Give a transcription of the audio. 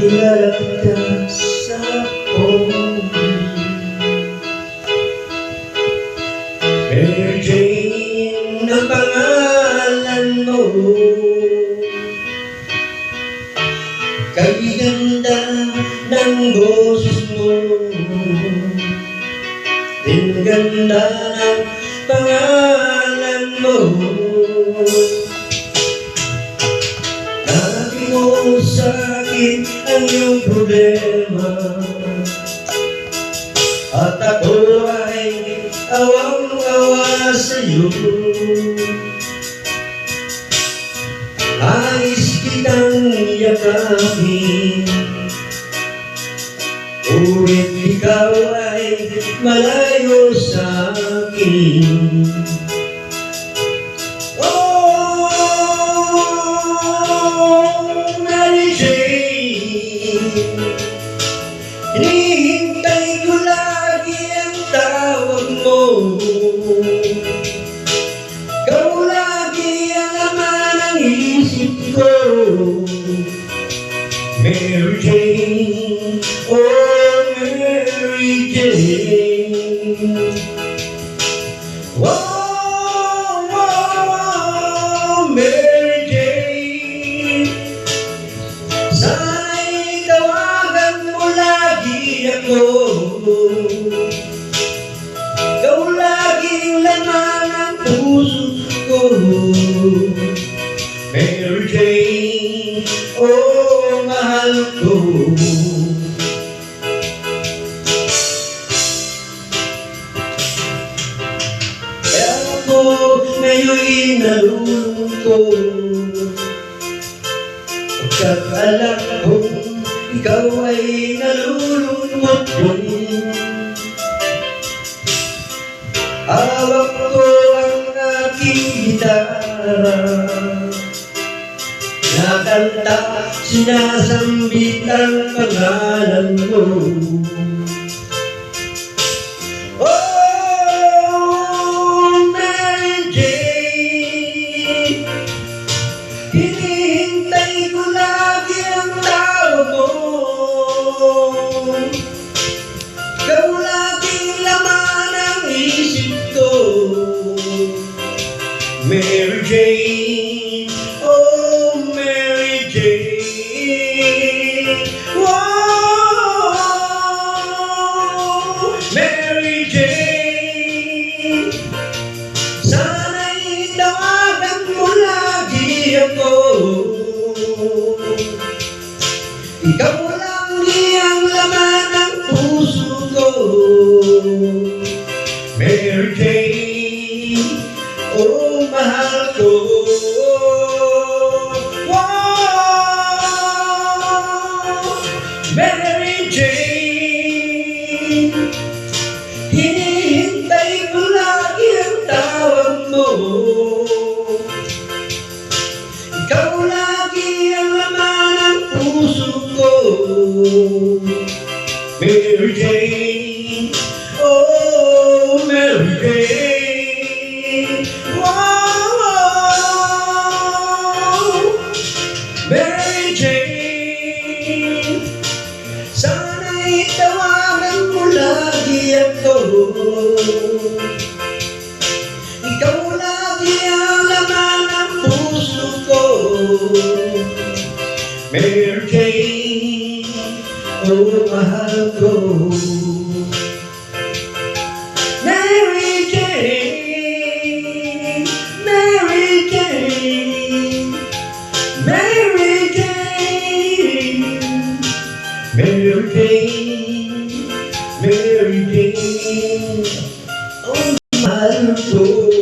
Ilalapit ka sa pobre. Mary Jane ang pangalan mo, kagiganda ng boses mo, ganda ng pangalan mo. Narating mo sa akin ang iyong problema, at ako ay awang-awa sa'yo. Nais kitang yakapin, ngunit ikaw ay malayo sa akin. Oh, Mary Jane, hinihintay ko lagi ang tawag mo. Ikaw lagi ang laman ng isip ko, Mary Jane. Oh, Mary Jane. Oh, oh, Mary Jane, sana'y tawagan mo lagi ako. Ikaw laging laman ng puso ko, Mary Jane. Oh, mahal ko. Ngayon'y nalulungkot, pagkat alam kong ikaw ay nalulungkot din. Hawak ko ang aking gitara, nakanta, sinasambit ang pangalan mo. Hinihintay ko lagi ang tawag mo, ikaw laging laman ang isip ko, Mary Jane. Oh, Mary Jane. Whoa, Mary Jane, sana'y tawagan mo lagi ako. Ikaw lang ang laman ng puso ko, Mary Jane. Oh, mahal ko. Wow, Mary Jane, hinihintay ko lagi ang tawag mo. Ikaw lagi ang laman ng puso ko, Mary Jane. Oh, Mary Jane. Wow, Mary Jane, sana'y tawagan mo lagi ako. Ikaw lagi ang laman ng puso ko, Mary Jane. Oh, mahal ko. Mary Jane, Mary Jane, Mary Jane, Mary Jane, Mary Jane. Oh, mahal ko.